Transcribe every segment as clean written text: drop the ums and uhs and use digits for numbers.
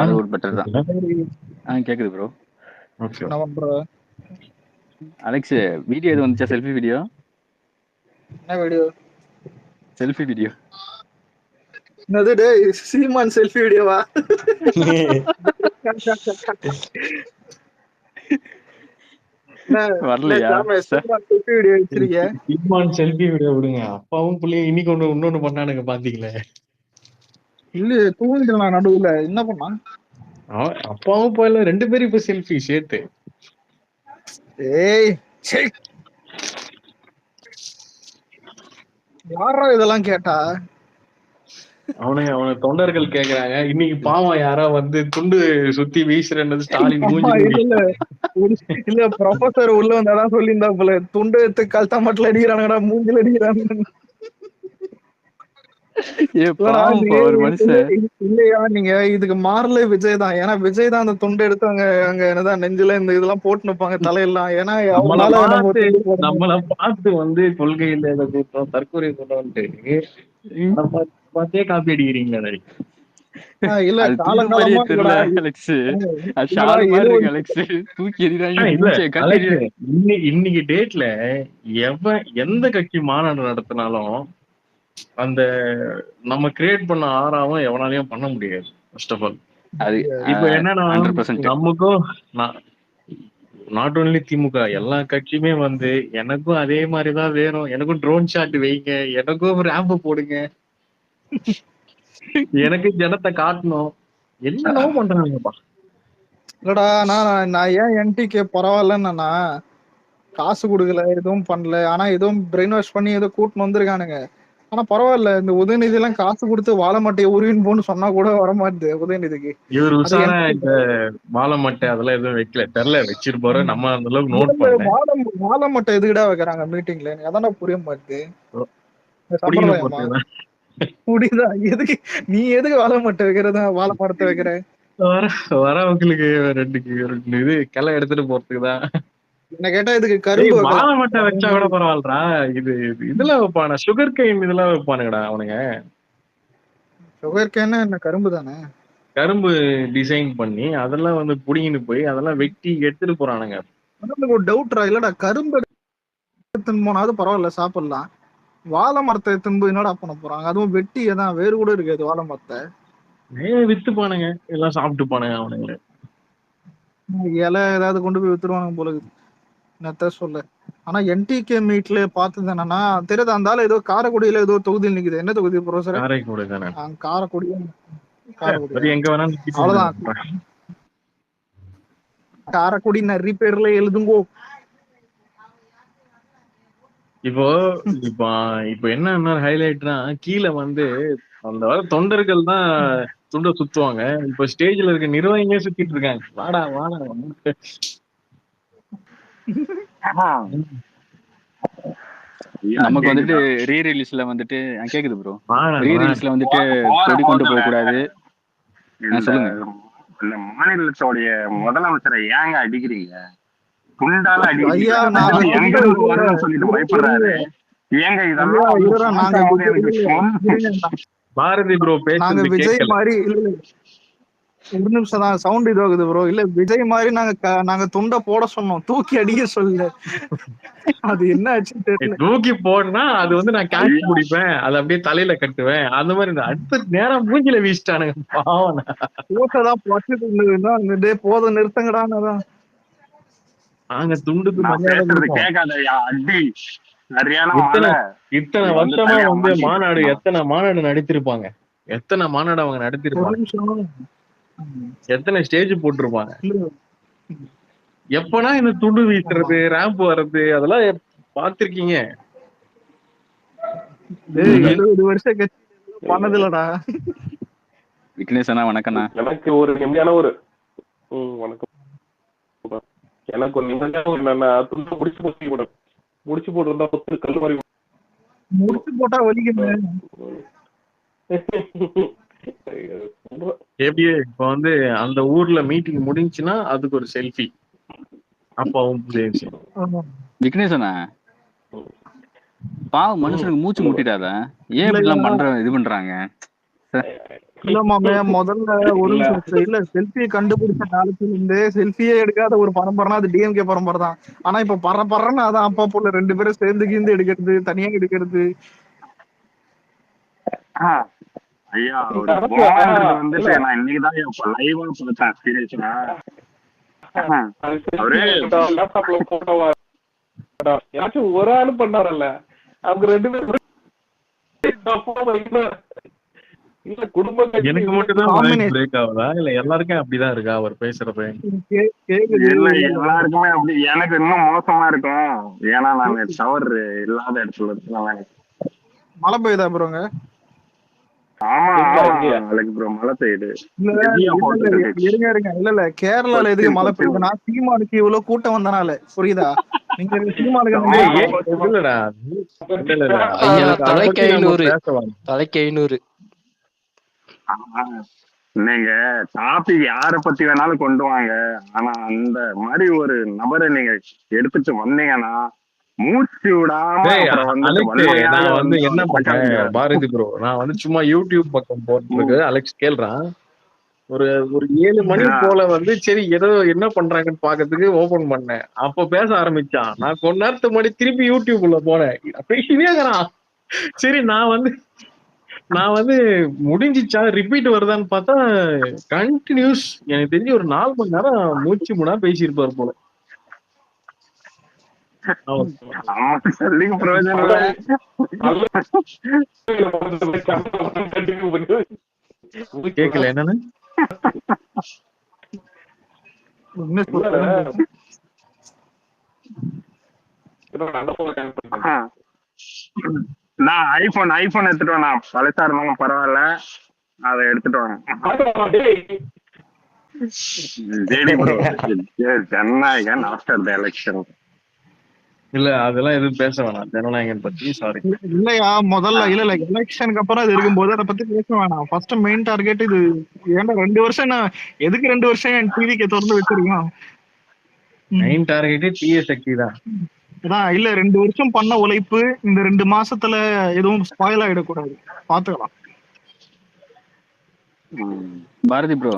அது ஒரு பெட்டர் தான். கேக்குது ப்ரோ. என்ன பண்ற அலெக்ஸ், வீடியோ எது வந்துச்சா? Selfie video? என்ன வீடியோ? Selfie video. என்னது டேய், சீமான் செல்ஃபி வீடியோவா? வரலையா? சீமான் செல்ஃபி வீடியோ வச்சிருக்கீங்க? சீமான் செல்ஃபி வீடியோ விடுங்க. அப்பாவும் புள்ளையும் இன்னைக்கு இன்னொன்னு பண்ணானுங்க பாத்தீங்களே? இல்ல தூங்கிட்டு நான் நடுவுல என்ன பண்ணான்? அப்பாவும் போயில 2 பேரும் இப்ப செல்ஃபி சேர்த்து. ஏய் யாரா இதெல்லாம் கேட்டா? அவனை தொண்டர்கள் கேக்குறாங்க. இன்னைக்கு பாவம் யாரோ வந்து துண்டு சுத்தி வீசுறது ஸ்டாலின் இல்ல ப்ரொஃபசர் உள்ள வந்தாதான் சொல்லியிருந்தா போல, துண்டு எடுத்து கழுத்தா மட்டும் அடிக்கிறானுங்கடா, மூஞ்சில அடிக்கிறானுங்க. இல்லையா நீங்க இதுக்கு மாறல விஜய் தான். ஏன்னா விஜய் தான் அந்த துண்டு எடுத்து அங்க என்னதான் நெஞ்சில இந்த இதெல்லாம் போட்டு நிப்பாங்க தலையெல்லாம். ஏன்னா நம்மள பார்த்து வந்து கொள்கையில கூட்டம் தற்கொலை கூட்டம்ட்டு பார்த்தே காப்பி அடிக்கிறீங்களா? இல்ல காலங்காலமா இன்னைக்கு டேட்ல எந்த கட்சி மாநாடு நடத்தினாலும் அந்த நம்ம கிரியேட் பண்ண ஆறாவும் எவனாலையும் பண்ண முடியாது. ஃபர்ஸ்ட் ஆஃப் ஆல் இப்ப என்னன்னா நமக்கும் நாட் ஓன்லி திமுக எல்லா கட்சியுமே வந்து எனக்கும் அதே மாதிரிதான் வேணும், எனக்கும் ட்ரோன் ஷாட் வைங்க, எனக்கும் ரேம்பு போடுங்க, எனக்கு ஜனத்தை காட்டணும், என்னென்னவோ பண்றாங்கப்பா. இல்லடா நான் ஏன் என்டிகே பரவாயில்லன்னா காசு கொடுக்கல, எதுவும் பண்ணல, ஆனா எதுவும் பிரெயின் வாஷ் பண்ணி ஏதோ கூட்டின்னு வந்திருக்கானுங்க. ஆனா பரவாயில்ல, இந்த உதயநிதி எல்லாம் காசு கொடுத்து வாழ மாட்டே உருவின் போன்னு சொன்னா கூட வரமாட்டுது உதயநிதிக்கு. இவர் உசாரா இந்த வாழ மாட்டே அதெல்லாம் எதுவும் வைக்கல, தெரியல வச்சிருப்பாரு. நம்ம அந்த அளவுக்கு நோட் பண்ணல. வாழ மாட்டே எதுக்கிடா வைக்கிறாங்க மீட்டிங்ல? அதான் புரிய மாட்டுது. புரியுதா? எதுக்கு நீ எதுக்கு வாழ மாட்டே வைக்கிறதா? வாழ மரத்தை வைக்கிற வரவங்களுக்கு 2 இது கிளை எடுத்துட்டு போறதுக்குதான். என்ன கேட்டா இதுக்கு கரும்பு வாழ மாட்டை வச்சா கூட பரவாயில்லடா. இதுல வைப்பான சுகர் கேன் இதெல்லாம் வைப்பானுங்கடா அவனுங்க. சுகர் கேன் என்ன கரும்பு தானே? கரும்பு டிசைன் பண்ணி அதெல்லாம் வந்து புடிங்கிட்டு போய் அதெல்லாம் வெட்டி எடுத்துட்டு போறானுங்க. ஒரு டவுட்ரா, இல்லடா கரும்பு எடுத்துன்னு போனாவது பரவாயில்ல சாப்பிடலாம், வாழை மரத்தை எடுத்துன்னு போய் என்னடா பண்ண போறாங்க? அதுவும் வெட்டி ஏதான் வேறு கூட இருக்காது வாழை மரத்தை. வித்து பானுங்க, எல்லாம் சாப்பிட்டு பானுங்க அவனுங்க. இலை ஏதாவது கொண்டு போய் வித்துருவாங்க போல என்னத்த சொல்ல. ஆனா என்டிகே மீட்ல பார்த்தது என்னன்னா தெரியாது, அந்த ஏதோ காரைக்குடியில ஏதோ தொகுதியில் நிக்குது. என்ன தொகுதி ப்ரொஃபசர்? காரைக்குடி தானே? காரைக்குடி எங்க வேணாலும் அவ்வளவுதான். காரைக்குடி நிறைய பேர்ல எழுதுங்கோ. இப்போ என்ன ஹைலைட்னா கீழே வந்து அந்த தொண்டர்கள் தான் துண்ட சுத்துவாங்க. இப்ப ஸ்டேஜ்ல இருக்க நிர்வாகிங்க சுத்திட்டு இருக்காங்க. வாடா வாடா. நமக்கு வந்துட்டு ரீ ரிலீஸ்ல வந்துட்டு கேக்குது ப்ரோ, ரீ ரிலீஸ்ல வந்துட்டு கொடி கொண்டு போக கூடாது. சொல்லுங்க. மாநிலத்தோடைய முதலமைச்சரை ஏங்க அடிக்கிறீங்க? துண்டால ஐயா, சொல்லிட்டு பயப்படுறாரு. ஏங்க இதெல்லாம் பாரதி ப்ரோ நாங்க விஜய் மாதிரி ஒரு நிமிஷம் தான் சவுண்ட் இதுவாகுது ப்ரோ. இல்ல விஜய் மாதிரி நாங்க துண்டை போட சொன்னோம், தூக்கி அடிக்க சொல்லல. அது என்ன ஆச்சு தெரியல. தூக்கி போடனா அது வந்து நான் கேட்ச் பிடிப்பேன், அது அப்படியே தலையில கட்டுவேன், அந்த மாதிரி அடுத்த நேரம் மூஞ்சில வீசிட்டானுங்க. பாவம் போட்டதான் பச்சுட்டு இருந்தது. போத நிறுத்தங்கடான்னு நாங்க துண்டுக்கு மரியாதை கேட்காதயா அடி. இத்தனை வருஷமா வந்து மாநாடு எத்தனை மாநாடு நடத்திருப்பாங்க, எத்தனை மாநாடு அவங்க நடத்திருப்பாங்க, எத்தனை ஸ்டேஜ் போட்டிருப்பாங்க. எப்பனா இந்த துண்டு வீசுறது ரேம்ப் வர்றது அதெல்லாம் பாத்திருக்கீங்க? 20 வருஷம் பண்ணதில்லடா. விக்னேஷனா வணக்கம்ண்ணா. எனக்கு ஒரு நிம்மதியான ஒரு வணக்கம். எனக்கு ஒரு நிம்மதியான ஒரு என்னன்னா துண்டு முடிச்சு போட்டுருந்தா பொத்து கல்லு மாதிரி முடிச்சு போட்டா வலிக்குது. எப்படியே இப்ப வந்து அந்த ஊர்ல மீட்டிங் முடிஞ்சுன்னா அதுக்கு ஒரு செல்ஃபி. அப்பாவும் விக்னேஷனா பாவம், மனுஷனுக்கு மூச்சு முட்டிடாத. ஏன் இப்படி எல்லாம் இது பண்றாங்க? இல்ல மாமே, முதல்ல ஒரு நிமிஷம் இல்ல, செல்ஃபியை கண்டுபிடிச்ச காலத்துல இருந்து செல்ஃபியே எடுக்காத ஒரு பரம்பரைனா அது டிஎம்கே பரம்பரை தான். ஆனா இப்ப பரன்னு அதான் அப்பா போல 2 பேரும் சேர்ந்து கீந்து எடுக்கிறது, தனியா எடுக்கிறது. ஐயா ஒரு பொம்மைன்றது வந்துட்டு நான் இன்னைக்குதான் லைவா பார்த்தேன் சீரியஸா. அவரு லேப்டாப்ல போட்டோவா ஏதாச்சும் ஒரு ஆளு பண்ணாரல்ல, அவங்க 2 பேரும் இல்ல குடும்ப எனக்கு மட்டும் தான் பிரேக் ஆகுதா இல்ல எல்லாருக்கும் அப்படிதான் இருக்கா அவர் பேசுறது? இல்ல எல்லாருக்குமே அப்படி. எனக்கு இன்னும் மோசமா இருக்கும், ஏன்னா நான் டவர் இல்லாத இடத்துல இருக்கேன். மழை பெய்யுதா ப்ரோங்க? ஆமா நாளைக்கு ப்ரோ மழை பெய்யுது. இருங்க இல்ல கேரளால எதுக்கு மழை பெய்யுதுன்னா சீமானுக்கு இவ்வளவு கூட்டம் வந்தனால, புரியுதா? நீங்க சீமானுக்கு இல்லடா தலைக்கு 500 நீங்க டாபிக் யார பத்தி வேணாலும் கொண்டு வாங்க, ஆனா அந்த மாதிரி ஒரு நபரை நீங்க எடுத்துட்டு வந்தீங்கன்னா மூச்சு விடாம நான் வந்து என்ன பண்ணேன் பாரதி ப்ரோ, நான் வந்து சும்மா யூடியூப் பக்கம் போட்டுருக்கு அலெக்ஸ் கேள்றான். ஒரு 7 மணி போல வந்து சரி ஏதோ என்ன பண்றாங்கன்னு பாக்கிறதுக்கு ஓபன் பண்ணேன். அப்ப பேச ஆரம்பிச்சான். நான் கொஞ்ச நேரத்துக்கு முன்னாடி திருப்பி யூடியூப் உள்ள போனேன், பேசினேங்கிறான். சரி நான் வந்து முடிஞ்சிச்சா ரிப்பீட் வருதான்னு பார்த்தா கண்டினியூஸ் எனக்கு தெரிஞ்சு ஒரு 4 மணி நேரம் மூச்சு முடா பேசியிருப்பாரு போல. கேக்கல என்னன்னு நான் ஐபோன் எடுத்துட்டு வேணா, பழசா இருந்தாலும் பரவாயில்ல, அதை எடுத்துட்டு வாங்க. Jananayagan after the election. இல்ல அதெல்லாம் எதுவும் பேச வேணாம் ஜனநாயகன் பத்தி. சாரி இல்லையா, முதல்ல இல்ல எலெக்ஷனுக்கு அப்புறம் அது இருக்கும்போது அதை பத்தி பேச வேணாம். ஃபர்ஸ்ட் மெயின் டார்கெட் இது. ஏன்னா 2 வருஷம் நான் எதுக்கு 2 வருஷம் என் டிவிக்கு திறந்து வச்சிருக்கோம். மெயின் டார்கெட் டிஏ சக்தி தான். அதான் இல்ல 2 வருஷம் பண்ண உழைப்பு இந்த 2 மாசத்துல எதுவும் ஸ்பாயில் ஆயிடக்கூடாது, பாத்துக்கலாம். பாரதி ப்ரோ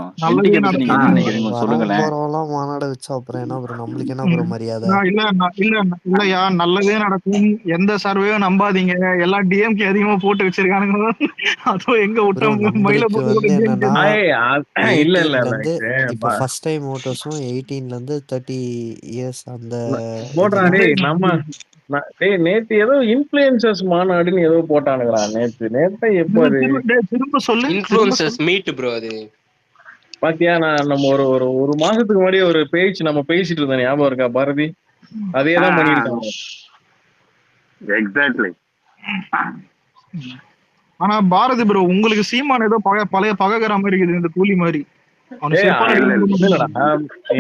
மாநாடு வச்சா அப்புறம் என்ன ப்ரோ நம்மளுக்கு என்ன ப்ரோ மரியாதை? இல்லையா, நல்லதே நடக்கும், எந்த சர்வேயும் நம்பாதீங்க, எல்லாம் டிஎம்கே அதிகமா போட்டு வச்சிருக்கானுங்க. அதுவும் எங்க விட்டோம் மயில இப்ப ஃபர்ஸ்ட் டைம் ஓட்டர்ஸும் 18ல இருந்து 30 இயர்ஸ் அந்த போடுறானே. நம்ம நேத்து ஏதோ இன்ஃப்ளூயன்சர்ஸ் மாநாடுன்னு ஏதோ போட்டானுங்களா நேத்து எப்போ திரும்ப சொல்லு. இன்ஃப்ளூயன்சர்ஸ் மீட் ப்ரோ அது பாத்தியா? நம்ம ஒரு மாசத்துக்கு முன்னாடி ஒரு பேஜ் நம்ம பேசிட்டு இருந்தோம், ஞாபகம் இருக்கா பாரதி? அதேதான் பண்ணிருக்காங்க. எக்ஸாக்ட்லி. ஆனா பாரதி ப்ரோ உங்களுக்கு சீமான் ஏதோ பழைய பககிற மாதிரி இருக்குது, இந்த கூலி மாதிரி.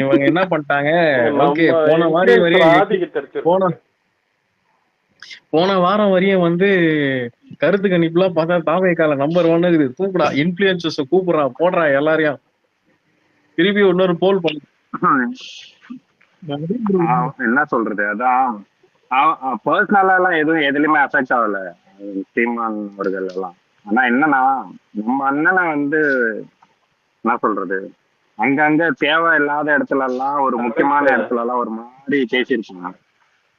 இவங்க என்ன பண்ணிட்டாங்க, ஓகே போன வாரம் வரையும் வந்து கருத்து கணிப்புலாம் பார்த்தா தாவேக்கால நம்பர் 1 இருக்குது. கூப்பிடா இன்ஃப்ளூயன்சர்ஸ் கூப்பிடுறா, போடுறா எல்லாரையும். திருப்பி இன்னொரு போல் பண்ணு. என்ன சொல்றது, அதான் பர்சனலா எல்லாம் எதுவும் எதுலயுமே அஃபெக்ட் ஆகல சீமான் அவர்கள் எல்லாம். ஆனா என்னன்னா நம்ம அண்ணனை வந்து என்ன சொல்றது, அங்கங்க தேவை இல்லாத இடத்துல எல்லாம் ஒரு முக்கியமான இடத்துல எல்லாம் ஒரு மாதிரி பேசியிருக்காங்க.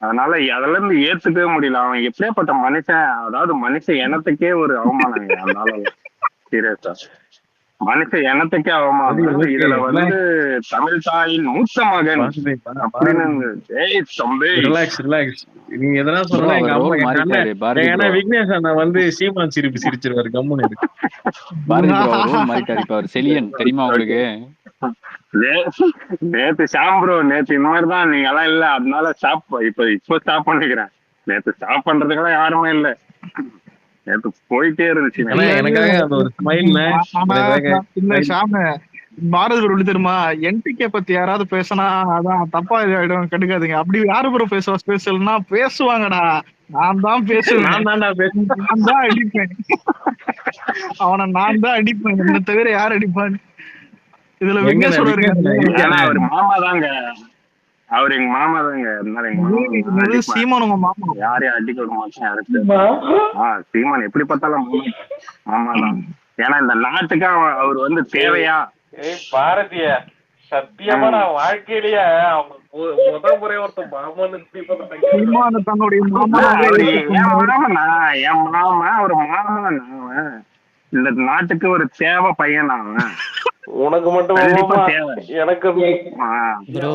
அதனால அதுல இருந்து ஏத்துக்கவே முடியல. அவன் எப்படியாப்பட்ட மனுஷன், அதாவது மனுஷ இனத்துக்கே ஒரு அவமானம். அதனால சீரியஸா மனுஷ இனத்துக்கே அவமானம். இதுல வந்து தமிழ் தாயின் மூத்த மகன் அப்படின்னு நீ எதனா சொன்னா எங்க அம்மா ஏன்னா விக்னேஷ் அண்ணா வந்து சீமான் சிரிப்பு சிரிச்சிருவாரு கம்முன்னு. செலியன் தெரியுமா உங்களுக்கு? நேத்து ஸ்டாப் ப்ரோ, நேத்து இந்த மாதிரிதான் நீங்க எல்லாம் இல்ல, அதனால ஸ்டாப் இப்போ ஸ்டாப் பண்ணிக்கிறேன். நேத்து ஸ்டாப் பண்றதுக்கெல்லாம் யாருமே இல்ல, நேத்து போயிட்டே இருந்துச்சு. பாரதி ப்ரோ தெரியுமா, என்டிகே பத்தி யாராவது பேசினா அதான் தப்பா ஆயிடும், கெடுக்காதீங்க. அப்படி யாரு ப்ரோ பேசுவா? ஸ்பெஷல்னா பேசுவாங்கடா, நான் தான் பேசுவேன், நான் தான் அடிப்பேன் அவனை, நான் தான் அடிப்பேன், என்ன தவிர யார் அடிப்பான்னு. இதுல விக்னேஷ் அவர் மாமா தாங்க, அவர் எங்க மாமா தாங்க. சீமான் உங்க மாமா, யாரையும் அடிக்க விட மாட்டேன் யாருக்கு. சீமான் எப்படி பார்த்தாலும் மாமா தான். ஏன்னா இந்த நாட்டுக்கு அவர் வந்து தேவையா? பாரதிய சத்தியமா நான் வாழ்க்கையிலேயே முதல் முறை ஒருத்தன் மாமன்னு தன்னுடைய என் மாமா ஒரு மாமன் இந்த நாட்டுக்கு ஒரு தேவை பையன் அவன். உனக்கு மட்டும் எனக்கு ப்ரோ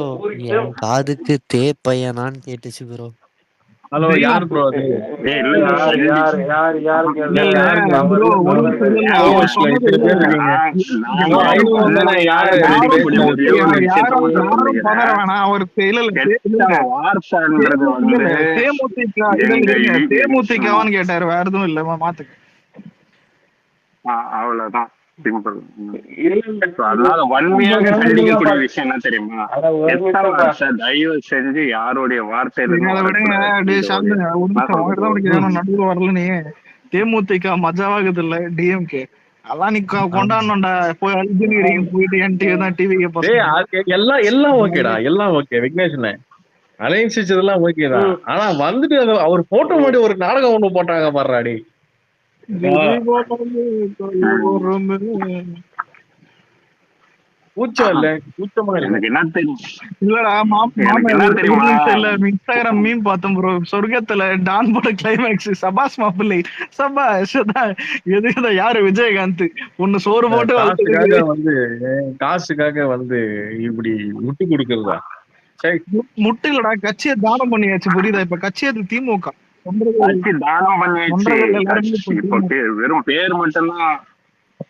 என் காதுக்கு தே பையனான்னு கேட்டுச்சு ப்ரோ. ஹலோ யார் ப்ரோ அது? தேமுதிகவான்னு கேட்டாரு, வேற எதுவும் இல்ல மாத்துக்கு. அவ்வளவுதான் சிம்பிள். அதனால வன்மையாக கண்டிக்கக்கூடிய விஷயம் என்ன தெரியுமா? தயவு செஞ்சு யாருடைய வார்த்தை நடுவில் வரல. நீ தேமுதிக மஜாவாகுது இல்ல டிஎம்கே அதெல்லாம் நீ கொண்டாடணும்டா. போய் அழுதுறீங்க போயிட்டு என் டிவி தான் டிவி எல்லாம் ஓகேடா, எல்லாம் ஓகே. விக்னேஷன் அலைன்ஸ் வச்சதெல்லாம் ஓகேதான். ஆனா வந்துட்டு அவர் போட்டோ முன்னாடி ஒரு நாடகம் ஒண்ணு போட்டாங்க பாடுறாடி. கூச்சம் இல்ல, கூச்சமா எனக்கு என்ன இல்லடா இன்ஸ்டாகிராம் மீம் பார்த்தோம் ப்ரோ. சொர்க்கத்துல டான் போட கிளைமேக்ஸ் சபாஸ் மாப்பிள்ளை சபாஷ் எதுக்குதான் யாரு விஜயகாந்த் ஒண்ணு சோறு போட்டு வந்து காசுக்காக வந்து இப்படி முட்டு கொடுக்கறதா? முட்டு இல்லடா, கட்சியை தானம் பண்ணியாச்சு புரியுதா? இப்ப கட்சியை திமுக தானம் பண்ணியாச்சு. வெறும் பேர் மட்டும்தான்,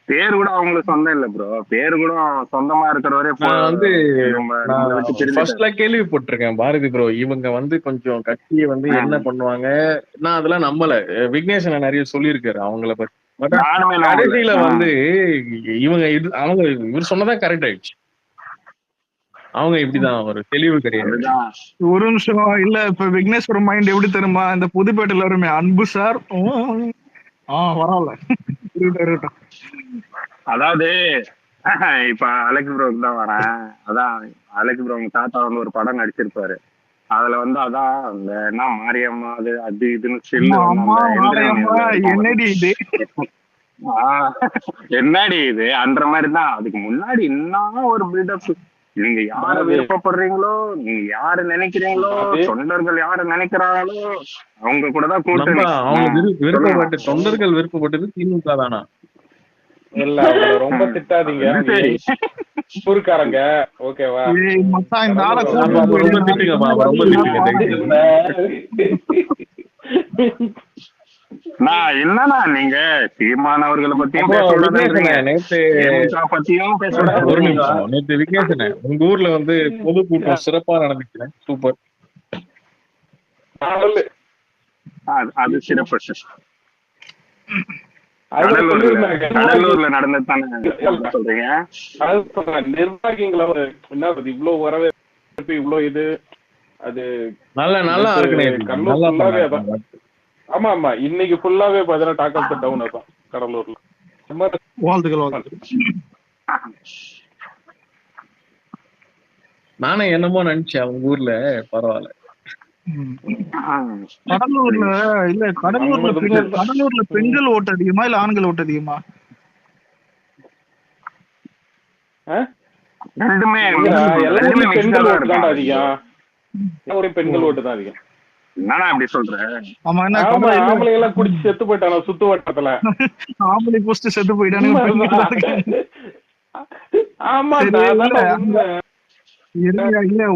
பேர் கூட அவங்களுக்கு சொந்தம் இல்ல ப்ரோ. பேரு கூட சொந்தமா இருக்கிறவரே வந்து ஃபர்ஸ்ட்ல கேள்விப்பட்டிருக்கேன் பாரதி ப்ரோ. இவங்க வந்து கொஞ்சம் கட்சியை வந்து என்ன பண்ணுவாங்க, நான் அதெல்லாம் நம்பல. விக்னேஷ் நிறைய சொல்லியிருக்காரு அவங்கள பத்தி. கடைசியில வந்து இவங்க அவங்க இவர் சொன்னதான் கரெக்ட் ஆயிடுச்சு. அவங்க இப்படிதான் ஒரு தெளிவு கிடையாது. ஒரு நிமிஷம் இல்ல, இப்ப விக்னேஸ்வர மைண்ட் எப்படி தெரியுமா? இந்த புதுப்பேட்டையில வருமே அன்பு சார் பரவாயில்ல. அதாவது இப்ப அலெக்ஸ் ப்ரோக்கு தான் வரேன். அதான் அலெக்ஸ் ப்ரோ தாத்தா வந்து ஒரு படம் நடிச்சிருப்பாரு. அதுல வந்து அதான் இந்த என்ன மாரியம்மா அது அது இதுன்னு என்னடி இது அன்ற மாதிரிதான். அதுக்கு முன்னாடி என்ன ஒரு பில்டப். நீங்க யார விருப்பப்படுறீங்களோ, நீங்க யாரு நினைக்கிறீங்களோ, தொண்டர்கள் யாரு நினைக்கிறாங்களோ அவங்க கூடதான் கூட்டணி. விருப்பப்பட்டு தொண்டர்கள் விருப்பப்பட்டது திமுக தானா? இல்ல ரொம்ப திட்டாதீங்க ஊருக்காரங்க. ஓகேவா? ரொம்ப திட்டுங்கப்பா, ரொம்ப திட்டுங்க. நான் என்னன்னா நீங்க சீமானவர்களை பத்தியும் பத்தியும் ஒரு நிமிஷம். நேற்று விக்னேஷன் உங்க ஊர்ல வந்து பொதுக்கூட்டம் சிறப்பா நடந்துச்சு. சூப்பர். அது சிறப்பு. கடலூர்ல நடந்தது சொல்றீங்க. நிர்வாகிகளை என்ன இவ்வளவு வரவேற்பு இவ்வளவு இது அது நல்லா இருக்கு. ஆமா ஆமா, இன்னைக்கு ஃபுல்லாவே பாத்தீங்கன்னா டாக் ஆஃப் தி டவுன் தான் கடலூர்ல. நானே என்னமோ நினைச்சேன் உங்க ஊர்ல பரவாயில்ல. கடலூர்ல இல்ல, கடலூர்ல பெண்கள் ஓட்டு அதிகமா இல்ல ஆண்கள் ஓட்டு அதிகமா? எல்லாருமே பெண்கள் ஓட்டு தான் அதிகம். பெண்கள் ஓட்டு தான் அதிகம். நானா அப்படி சொல்றேன்? ஆம்பளை எல்லாம் குடிச்சு செத்து போயிட்டாங்க சுத்து வட்டத்துல. ஆம்பளை போஸ்ட் செத்து போயிட்டாங்க. ஆமா இல்ல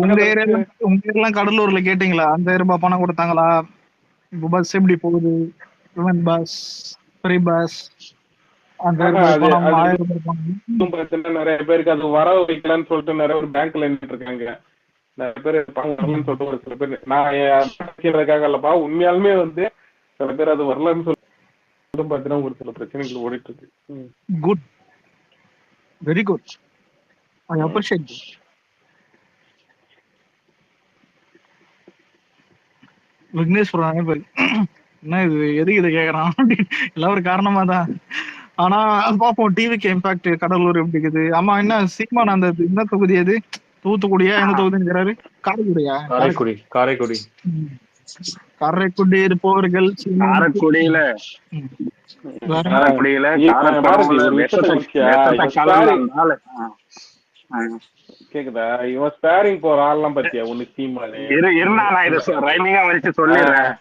உங்க ஏரியா கடலூர்ல கேட்டீங்களா? 5000 ரூபாய் பணம் கொடுத்தாங்களா? இப்ப பஸ் எப்படி போகுது? பஸ் ஃப்ரீ பஸ் நிறைய பேருக்கு அது வர வைக்கலான்னு சொல்லிட்டு நிறைய ஒரு பேங்க்ல நின்றுட்டு இருக்காங்க. நிறைய பேர் வரலன்னு சொல்லிட்டு ஒரு சில பேர் நான் இல்லப்பா உண்மையாலுமே வந்து சில பேர் அது வரலன்னு சொல்லிட்டு பாத்தீங்கன்னா ஒரு சில பிரச்சனைகள் ஓடிட்டு இருக்கு. Good, very good, I appreciate. Vigneswaran என்ன இது எதுக்கு இதை கேக்குறான் எல்லாம் ஒரு காரணமா தான். ஆனா பாப்போம் டிவிக்கு இம்பாக்ட் கடலூர் எப்படி இருக்குது. ஆமா என்ன சீமான் அந்த என்ன தொகுதி அது? தூத்துக்குடியா? எந்த தொகுதிங்கிறாரு? காரைக்குடியா? காரைக்குடி காரைக்குடி இருப்பவர்கள் காரைக்குடியில காரைக்குடியில பாரதி ஒரு விஷயத்த கேக்குதா? இவன் ஸ்பேரிங் போற ஆள்லாம் பத்தியா ஒண்ணு சீமானு இருந்தா நான் இதை ரைமிங்கா வச்சு சொல்லிடுறேன்.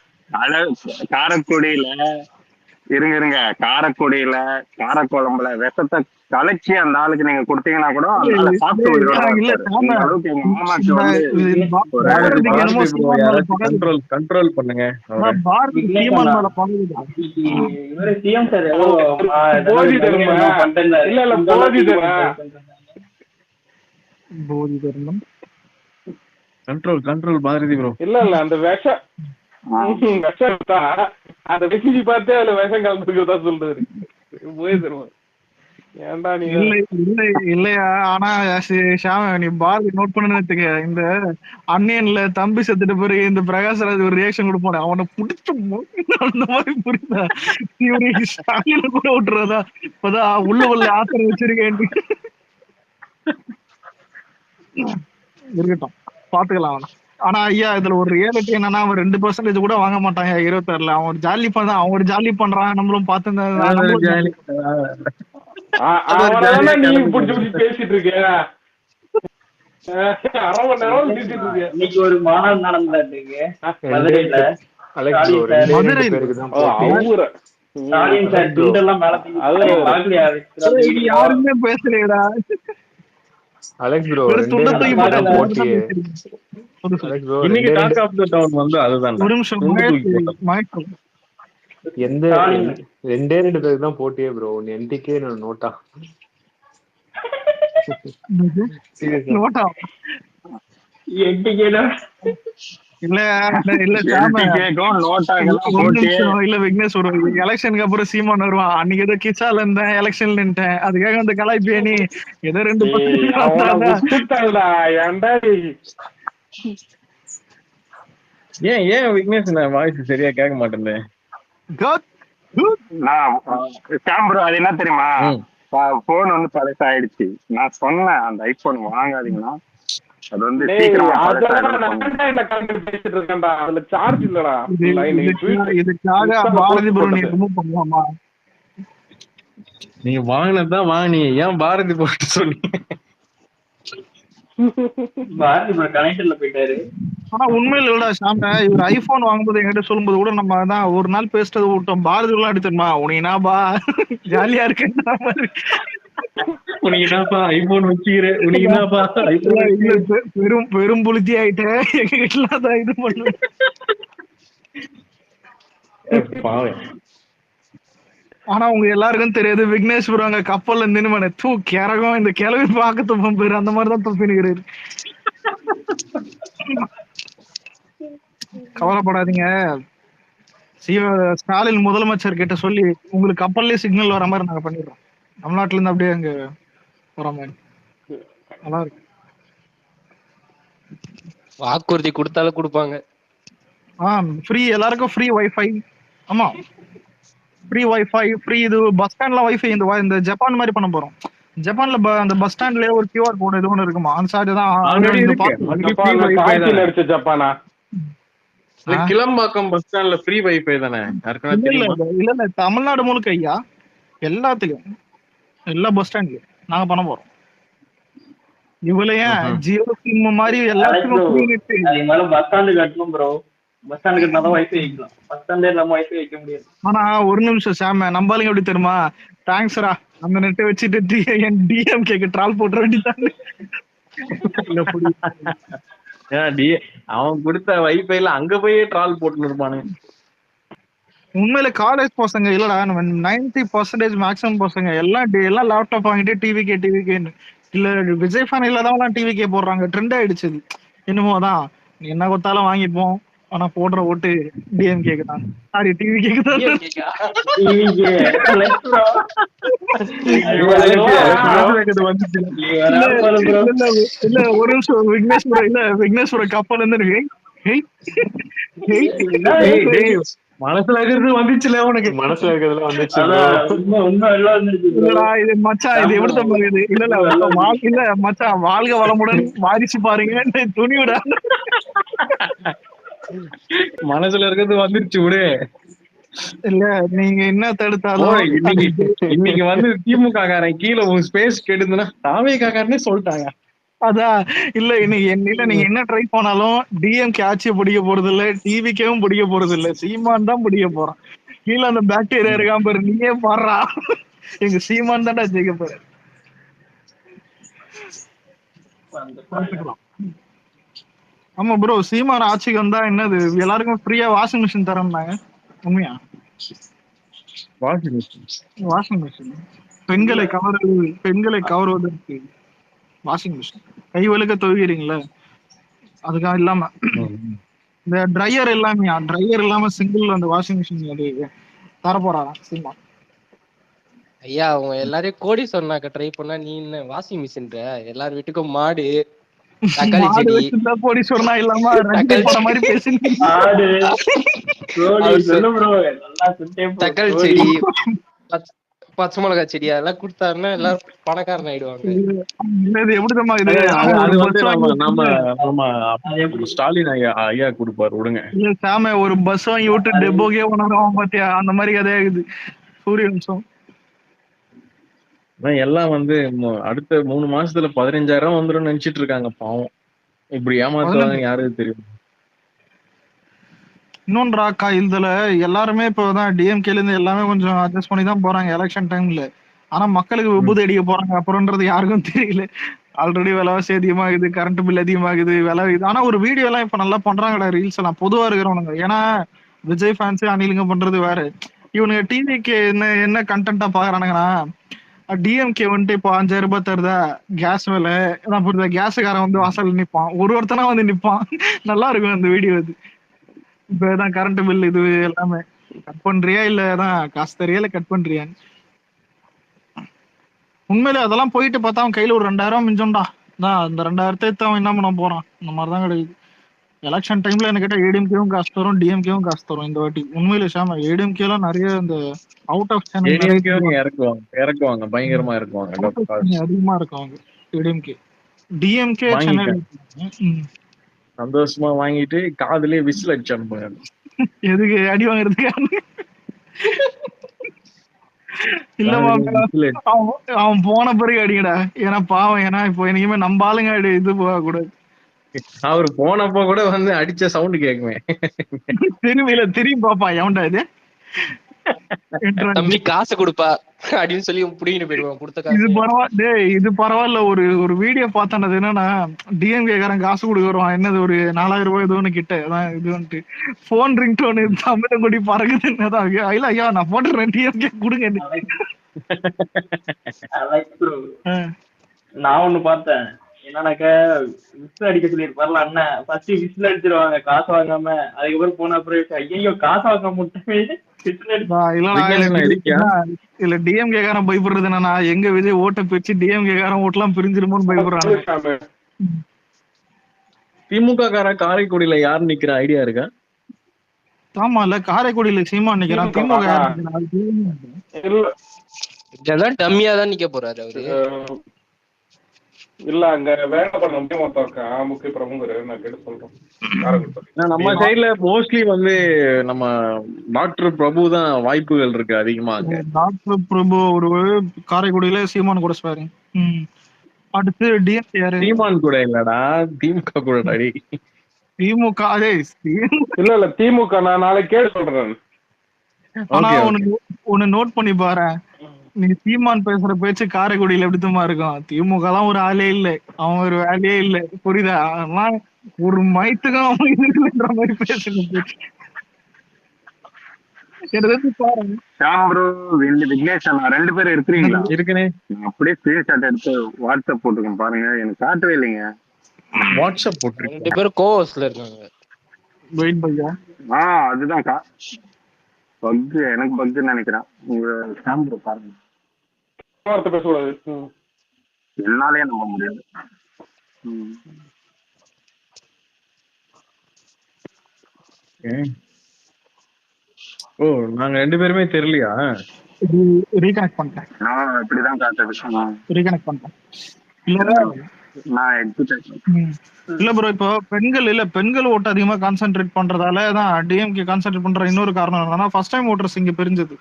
காரைக்குடியில இருங்க காரைக்குடியில காரக்குழம்புல விஷத்தை கலைச்சி அந்த ஆளுக்கு நீங்க கொடுத்தீங்கன்னா கூட அந்த ஆளை சாப்பிட்டு அளவுக்கு எங்க மாமாக்கு வந்து கண்ட்ரோல் பண்ணுங்க. Control Bharathi bro. இல்ல அந்த விஷம் அந்த வெச்சி பார்த்தே அதுல விஷம் கலந்துருக்கதா சொல்றாரு. போய் தருவோம் ஏன்டா நீ இல்லையா? ஆனா நீ பாரதி நோட் பண்ணு, இந்த அன்னியன்ல தம்பி செத்துட்டு பிறகு இந்த பிரகாஷ்ராஜ் ஒரு ரியாக்ஷன் கொடுப்பானே, அவனை புடிச்சு அந்த மாதிரி புரியுதா? இவரு ஸ்டாலின கூட விட்டுறதா இப்பதான் உள்ள ஆத்திரம் வச்சிருக்கேன். இருக்கட்டும், பாத்துக்கலாம் அவனை. ஆனா ஐயா இதுல ஒரு ரியாலிட்டி என்னன்னா, அவன் 2% கூட வாங்க மாட்டாங்க 26ல. அவன் ஒரு ஜாலி பண்ணான், அவன் ஒரு ஜாலி பண்றான், நம்மளும் பார்த்து நீ பேசிட்டு இருக்க. அரை மணி நேரம் இன்னைக்கு ஒரு மாநாடு நடந்தாட்டுங்க மதுரையில. யாருமே பேசலையடா. அலெக்ஸ் ப்ரோ இன்னைக்கு டாக் ஆஃப் தி டவுன் வந்து அதுதான். ஒரு நிமிஷம், எந்த 2 பேருக்கு தான் போட்டியே ப்ரோ. என்டிகே நோட்டா நோட்டா இல்ல விக்னேஷ் வருவான் எலெக்ஷனுக்கு அப்புறம் சீமான் வருவான். அன்னைக்கு ஏதோ கிச்சால இருந்தேன் எலெக்ஷன்ல நின்ட்டேன், அதுக்காக அந்த கலாய்ப்பியா நீ ஏதோ 2% ஏன் விக்னேஷ் வாய்ஸ் சரியா கேட்க மாட்டேன். அது என்ன தெரியுமா, போன் வந்து பழசாயிடுச்சு. நான் சொன்னேன் அந்த ஐபோன் வாங்காதீங்கன்னா, அது வந்து நீங்க வாங்கினதான் வாங்கி ஏன் பாரதி போட்டு சொன்னீங்க? ஆனா உண்மையில இல்லடா சாம, இவர் ஐபோன் வாங்கும்போது என்கிட்ட சொல்லும்போது கூட நம்ம தான் ஒரு நாள் பேசுறது விட்டோம். பாரதி எல்லாம் அடிச்சிருமா உனக்குனாபா ஜாலியா இருக்கு ஐபோன் வச்சுக்கிறேன் பெரும் புலித்தி ஆயிட்டேன் எங்க வீட்டுல இது பண்ண. ஆனா உங்க எல்லாருக்கும் தெரியாது, விக்னேஸ்வரம் அங்க கப்பல்ல நின்று கிறகம் இந்த கிளவி பார்க்க துப்பம் பேரு அந்த மாதிரிதான் துப்பினுக்கிறாரு. கவலைப்படாதீங்க, ஸ்டாலின் முதலமைச்சர் கிட்ட சொல்லி உங்களுக்கு கப்பல்லே சிக்னல் வர மாதிரி நாங்க பண்ணிடுறோம். தமிழ்நாட்டுல இருந்து அப்படியே அங்க வர மாதிரி நல்லா இருக்கு. வாக்குறுதி கொடுத்தாலும் கொடுப்பாங்க. ஃப்ரீ, எல்லாருக்கும் ஃப்ரீ வைஃபை. ஆமா, ஃப்ரீ வைஃபை, ஃப்ரீ. இது பஸ் ஸ்டாண்ட்ல வைஃபை இந்த ஜப்பான் மாதிரி பண்ண போறோம். ஜப்பான்ல அந்த பஸ் ஸ்டாண்ட்லயே ஒரு கியூஆர் கோட் இது ஒன்று இருக்குமா, அந்த சைடு தான் ஜப்பானா கிளம்பாக்கம் பஸ் ஸ்டாண்ட்ல ஃப்ரீ வைஃபை தானே? இல்ல தமிழ்நாடு முழுக்க ஐயா, எல்லாத்துலயும் எல்லா பஸ் ஸ்டாண்ட்லயும் நாங்க பண்ண போறோம். இவ்வளவு ஜியோ சிம் மாதிரி எல்லாத்துக்கும் பஸ் ஸ்டாண்டு கட்டணும் ப்ரோ. பஸ் ஸ்டாண்டு கட்டினாதான் வைஃபை வைக்கலாம், பஸ் ஸ்டாண்டே இல்லாம வைஃபை வைக்க முடியாது. ஆனா ஒரு நிமிஷம் சாம, நம்பாலுங்க எப்படி தெரியுமா, தேங்க்ஸ்ரா அந்த நெட்டை வச்சுட்டு என் டிஎம்கேக்கு ட்ரால் போட்டுற வேண்டியதானே. அவன் கொடுத்த வைஃபைல அங்க போய் ட்ரால் போட்டு இருப்பானு. உண்மையில காலேஜ் பசங்க இல்லடா, 90% மேக்ஸிமம் பசங்க எல்லாம் லேப்டாப் வாங்கிட்டு டிவிகேன்னு இல்ல விஜய் ஃபேன் இல்லாதவங்களாம் டிவிகே போடுறாங்க. ட்ரெண்ட் ஆயிடுச்சு என்னமோதான். என்ன கொடுத்தாலும் வாங்கிப்போம், ஆனா போடுற ஓட்டு டிஎம்கேக்கு தான். சாரி டிவிகேக்கு தான். இல்ல ஒரு நிமிஷம், விக்னேஸ்வர கப்பல் இருந்து மனசுல இருக்கிறது வந்துச்சுல, உனக்கு மனசுல இருக்கிறதுல வந்துச்சு. இது மச்சான் இது எப்படி தம்பது? இல்ல மச்சான், வாழ்க வளமுடன் வாரிசு பாருங்க துணிவிட. மனசுல இருக்கிறது வந்துருச்சு விடு. இல்ல நீங்க என்ன ஓ தடுத்தாலும் இன்னைக்கு வந்து திமுக காரன் கீழே உன் ஸ்பேஸ் கெடுதுன்னா தாவே காரனே சொல்லிட்டாங்க. அதான் இல்ல இன்னைக்கு என்ன நீங்க என்ன ட்ரை பண்ணாலும் டிஎம்கே ஆட்சியை பிடிக்க போறது இல்ல, டிவிக்கேவும் பிடிக்க போறது இல்ல, சீமான் தான் பிடிக்க போறான். கீழே அந்த பாக்டீரியா இருக்காம பாரு, நீயே பாடுறா, எங்க சீமான் தான்டா ஜெயிக்க போற. பார்த்துக்கலாம். ஆமா ப்ரோ, சீமான் ஆட்சிக்கு வந்தா என்னது எல்லாருக்கும் ஃப்ரீயா வாஷிங் மிஷின் தரேன்னாங்க. உண்மையா? வாஷிங் மிஷின் பெண்களை கவர்வதற்கு வாஷிங் மிஷின் கை வழுக்க துவைக்கிறீங்களா, அதுக்காக இல்லாம இந்த ட்ரையர் இல்லாம சிங்கிள் அந்த வாஷிங் மிஷின் அது தர போறாராம் சீமான். ஐயா அவங்க எல்லாரையும் கோடி சொன்னாக்க ட்ரை பண்ணா நீ என்ன வாஷிங் மிஷின்ற? எல்லார் வீட்டுக்கும் மாடு, தக்காளி மாடு செடி, வச்சிருந்தா போடி சொன்னா இல்லாம தக்காளி படம் மாதிரி பேசுங்க. ஆடு கோழி சொல்லு ப்ரோ, நல்லா சுட்டே போ. தக்காளி செடி, பச்சை மிளகாய் செடி அதெல்லாம் கொடுத்தாருன்னா எல்லாரும் பணக்காரன் ஆயிடுவாங்க. இல்ல இது எப்படி தெரியுமா இது, அது வந்து நம்ம ஸ்டாலின் ஐயா கொடுப்பாரு விடுங்க. சாம ஒரு பஸ் வாங்கி விட்டு டெப்போக்கே உணர்வான் பாத்தியா, அந்த மாதிரி கதையாகுது சூரிய வம்சம். எல்லாம் வந்து அடுத்த 3 மாசத்துல 15,000 வந்துடும் நினைச்சிட்டு இருக்காங்க. பாவம் இப்படி ஏமாத்துவாங்க யாருக்கு தெரியும். இன்னொன்றாக்கா இதுல எல்லாருமே இப்பதான் டிஎம்கேல இருந்து எல்லாமே கொஞ்சம் அட்ஜஸ்ட் பண்ணி தான் போறாங்க எலெக்ஷன் டைம்ல. ஆனா மக்களுக்கு விபூதி அடிக்க போறாங்க அப்புறம்ன்றது யாருக்கும் தெரியல. ஆல்ரெடி விலைவாசி அதிகமாகுது, கரண்ட் பில் அதிகமாகுது, விலை இது. ஆனா ஒரு வீடியோ எல்லாம் இப்ப நல்லா பண்றாங்கடா ரீல்ஸ் எல்லாம் பொதுவா இருக்கிறவனுங்க. ஏன்னா விஜய் ஃபேன்ஸே அணிலுங்க பண்றது வேற. இவனுங்க டிவிக்கு என்ன கண்டென்ட்டா பாக்குறானுங்கன்னா, டிஎம்கே வந்துட்டு இப்போ 5,000 ரூபாய் தருதா கேஸ் விலை, புரியுதா, கேஸுக்காரன் வந்து வாசல் நிப்பான், ஒருத்தனா வந்து நிப்பான். நல்லா இருக்கும் அந்த வீடியோ. அது இப்பதான் கரண்ட் பில் இது எல்லாமே கட் பண்றியா இல்லதான் காசு தரியா இல்ல கட் பண்றியான்னு. உண்மையிலே அதெல்லாம் போயிட்டு பார்த்தா அவன் கையில ஒரு 2,000 மிஞ்சம்டா. அந்த 2,000 அவன் என்ன பண்ண போறான், இந்த மாதிரிதான் கிடைக்குது. எலெக்ஷன் டைம்ல என்ன கேட்டா ஏடிஎம்கேவும் காசு தரும், டிஎம்கேவும் காசு தரும் இந்த வாட்டி. உண்மையிலே ஷாம ஏடிஎம்கே எல்லாம் நிறைய இந்த அவுட் ஆஃப் சேனல் இறக்குவாங்க, பயங்கரமா இறக்குவாங்க, அதிகமா இருக்காங்க ஏடிஎம்கே. டிஎம்கே சேனல் சந்தோஷமா வாங்கிட்டு காதுலயே விசில் அடிச்சு அனுப்புங்க. எதுக்கு அடி வாங்குறதுக்கு? இல்ல அவன் போன பிறகு அடிக்கடா, ஏன்னா பாவம். ஏன்னா இப்போ இனிமே நம்ம ஆளுங்க இது போக கூடாது. அவரு போனப்போ கூட வந்து அடிச்ச சவுண்ட் கேக்குமே, திரும்பி பாப்பான் எவன்டா இது தம்பி காசு கொடுப்பா அப்படின்னு சொல்லி புடிங்கிட்டு போயிடுவான் கொடுத்த காசு. இது பரவாயில்ல. ஒரு வீடியோ பார்த்தேன். அது என்னன்னா டிஎம்கே காரன் காசு கொடுக்குறான், என்னது ஒரு 4,000 ரூபாய் இது ஒண்ணு கிட்ட இது வந்துட்டு போன் ரிங் டோன் தமிழ் கொடி பறகுது. என்னதான் இல்ல ஐயா நான் போட்டுறேன் டிஎம்கே கொடுங்க. நான் ஒண்ணு பார்த்தேன் என்னன்னாக்க விசில் அடிக்க சொல்லியிருப்பார்ல அண்ணன், ஃபர்ஸ்ட் விசில் அடிச்சிருவாங்க காசு வாங்காம, அதுக்கப்புறம் போன அப்புறம் ஐயோ காசு வாங்க முட்டே இல்ல டிஎம்கே காரன் பயப்படுறது என்னன்னா, எங்க விஜய் ஓட்ட பிரிச்சு டிஎம்கே காரன் ஓட்டெல்லாம் பிரிஞ்சிருமோன்னு பயப்படுறாங்க. திமுக காரன் காரைக்குடியில யாரு நிக்கிற ஐடியா இருக்கா? ஆமா இல்ல காரைக்குடியில சீமான் நிக்கிறான். திமுக டம்மியா தான் நிக்க போறாரு அவரு. இல்ல அங்க வேலை பண்ண முக்கிய பிரமுகர் நான் கேட்டு சொல்றேன். நம்ம சைடுல மோஸ்ட்லி வந்து நம்ம டாக்டர் பிரபு தான் வாய்ப்புகள் இருக்கு அதிகமா. டாக்டர் பிரபு ஒரு காரைக்குடியில சீமான் கூட ஸ்பாரிங். அடுத்து டிஎம்கே யாரு? சீமான் கூட இல்லடா, திமுக கூட. திமுக இல்ல திமுக நான் நாளைக்கு கேட்டு சொல்றேன். ஆனா ஒண்ணு நோட் பண்ணி பாரு, நீ சீமான் பேசுற பேச்சு காரைக்குடியில எப்படித்தமா இருக்கும். திமுக எல்லாம் ஒரு ஆளே இல்ல, அவன் ஒரு வேலையே இல்ல, புரியுதா? அதெல்லாம் ஒரு மயத்துக்கும் அவன் இருக்குன்ற மாதிரி பேசுங்க. விக்னேஷ் அண்ணா 2 பேரும் இருக்கிறீங்களா? அப்படியே ஸ்கிரீன்ஷாட் எடுத்து வாட்ஸ்அப் போட்டுக்கோங்க பாருங்க. எனக்கு காட்டவே இல்லைங்க. வாட்ஸ்அப் போட்டுருக்கேன். 2 பேரும் கோவஸ்ல இருக்காங்க. வெயிட் பையா. அதுதான் பக், எனக்கு பக்னு நினைக்கிறேன். உங்க சாம்பிள் பாருங்க. பேசக்கூடாது, என்னாலே நம்ப முடியாது. ஓ நாங்க 2 பேருமே தெரியலையா? ரீகனெக்ட் பண்ணிட்டேன். நான் இப்படிதான் காட்டுது. ரீகனெக்ட் பண்ணிட்டேன். இல்ல இல்ல ப்ரோ, இப்போ பெண்கள் ஓட்டு அதிகமா கான்சென்ட்ரேட் பண்றதால தான் டிஎம்கே கான்சென்ட்ரேட் பண்ற இன்னொரு காரணம் என்னன்னா, ஃபர்ஸ்ட் டைம் ஓட்டர்ஸ் இங்க பிரிஞ்சது.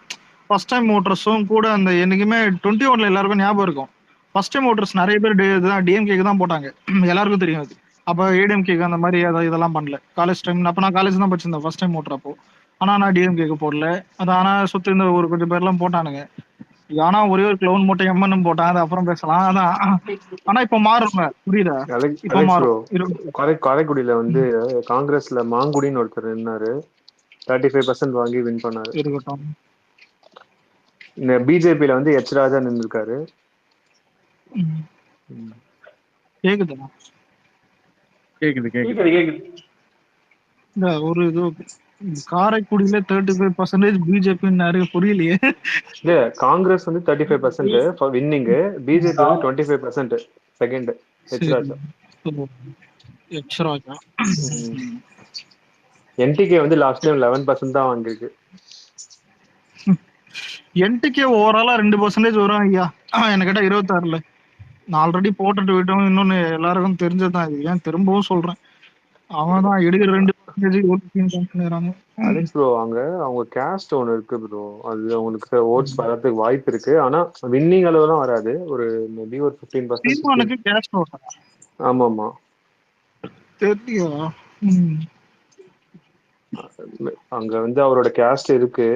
ஃபர்ஸ்ட் டைம் ஓட்டர்ஸும் கூட அந்த என்னைக்குமே 21ல எல்லாருக்கும் ஞாபகம் இருக்கும். ஃபர்ஸ்ட் டைம் ஓட்டர்ஸ் நிறைய பேர் டிஎம்கேக்கு தான் போட்டாங்க. எல்லாருக்கும் தெரியும் அது. அப்ப ஏடிஎம்கேக்கு அந்த மாதிரி இதெல்லாம் பண்ணல. காலேஜ் டைம் அப்ப நான் காலேஜ் தான் படிச்சிருந்தேன் ஃபர்ஸ்ட் டைம் ஓட்டுற அப்போ. ஆனா நான் டிஎம்கேக்கு போடல. அது ஆனா சுத்தி இந்த ஒரு கொஞ்சம் பேர்லாம் போட்டானுங்க. ஆனா ஒரே ஒரு கிளவுன் மட்டும் எம்என் போட்டான். அது அப்புறம் பேசலாம். அதான் ஆனா இப்ப மாறும்ல, புரியுதா? இப்ப மாறும். காரைக்குடியில வந்து காங்கிரஸ்ல மாங்குடின்னு ஒருத்தர் நின்னாரு, 35% வாங்கி வின் பண்ணாரு. இருக்கட்டும். இந்த பிஜேபியில வந்து எச் ராஜா நின்றுருக்காரு. கேக்குதா? கேக்குது. இந்த ஒரு இது காரைக்குடியில 35% பிஜேபின்னாரு, புரியலையே. இல்ல, காங்கிரஸ் வந்து 35% வின்னிங், பிஜேபி வந்து 25% செகண்ட். எச் ராஜா. என்டிகே வந்து லாஸ்ட் டைம் 11% தான் வாங்கிருக்கு. என்டிகே ஓவராலா 2% வரும் ஐயா. என்ன கேட்டா 26ல நான் ஆல்ரெடி போட்டுட்டு விட்டோம். இன்னொன்னு எல்லாருக்கும் தெரிஞ்சதுதான், இது ஏன் திரும்பவும் சொல்றேன். அவன் தான் எடுக்கிற 2% அலெக்ஸ் ப்ரோ, அவங்க கேஸ்ட் ஒன்று இருக்கு ப்ரோ, அது அவங்களுக்கு ஓட்ஸ் வரதுக்கு வாய்ப்பு இருக்கு. ஆனா வின்னிங் அளவுலாம் வராது, ஒரு மேபி ஒரு 15%. கேஸ்ட் ஓட்டா? ஆமாமா தெரியும். அங்க வந்து அவரோட கேஸ்ட் இருக்கு.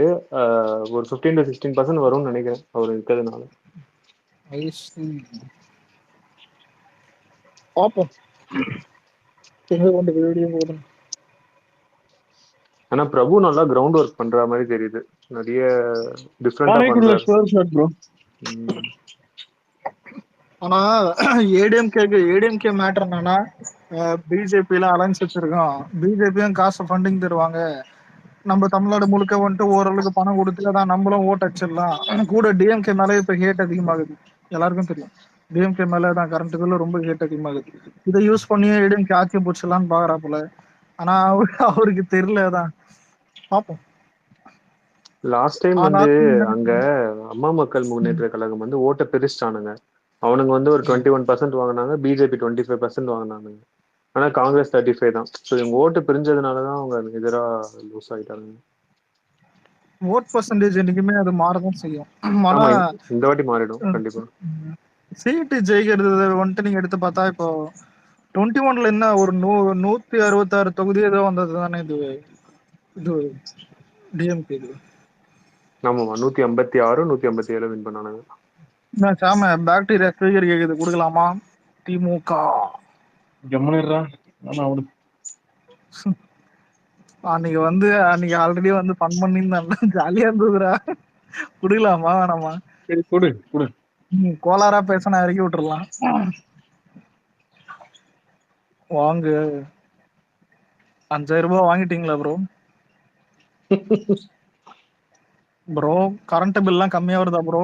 ஒரு 15 to 16% வரும்னு நினைக்கிறேன் அவர் இருக்கிறதுனால. பாப்போம். ஆனா பிரபு நல்லா கிரவுண்ட் ஒர்க் பண்ற மாதிரி தெரியுது, நிறைய டிஃபரெண்டா பண்றாரு. ஆனா ஏடிஎம்கே மேட்டர் என்னன்னா, பிஜேபியில அலைன்ஸ் வச்சிருக்கோம், பிஜேபியும் காசு ஃபண்டிங் தருவாங்க, நம்ம தமிழ்நாடு முழுக்க வந்துட்டு ஓரளவுக்கு பணம் கொடுத்து தான் நம்மளும் ஓட்டு அடிச்சிடலாம். கூட டிஎம்கே மேலே இப்ப ஹேட் அதிகமாகுது, எல்லாருக்கும் தெரியும். டிஎம்கே மேல தான் கரண்ட்டுக்குள்ள ரொம்ப ஹேட் அதிகமாகுது. இதை யூஸ் பண்ணி ஏடிஎம்கே ஆட்சி போச்சுலான்னு பாக்குறாப்புல. ஆனா அவருக்கு தெரியலதான். பாப்போம். லாஸ்ட் டைம் வந்து அங்க அம்மா மக்கள் முன்னேற்ற கழகம் வந்து ஓட்ட பிரிச்சிட்டானுங்க. அவனுங்க வந்து ஒரு 21% வாங்கினாங்க, பிஜேபி 25% வாங்கினாங்க. ஆனா காங்கிரஸ் 35 தான். ஸோ இவங்க ஓட்டு பிரிஞ்சதுனாலதான் அவங்க எதிராக லூஸ் ஆயிட்டாங்க. ஓட் பர்சன்டேஜ் என்னைக்குமே அது மாறதான் செய்யும். இந்த வாட்டி மாறிடும் கண்டிப்பா. சீட்டு ஜெயிக்கிறது வந்துட்டு நீங்க எடுத்து பார்த்தா, இப்போ 21ல என்ன ஒரு 166 தொகுதி ஏதோ வந்தது தானே இது டிஎம்கே. இது ஆமாமா 156 157 வின் பண்ணானுங்க. சாம பாக்டீரியா ஸ்பீக்கர் கேக்குது, கொடுக்கலாமா? திமுக அன்னைக்கு ஆல்ரெடி வந்து ஃபன் பண்ணிருந்தான், ஜாலியா இருந்ததுடா. குடுக்கலாமா வேணாமா? சரி குடு. கோளாரா பேசினா இறக்கி விட்டுறலாம். வாங்க 5000 ரூபாய் வாங்கிட்டீங்களா ப்ரோ? ப்ரோ கரண்ட் பில் எல்லாம் கம்மியா வருதா ப்ரோ?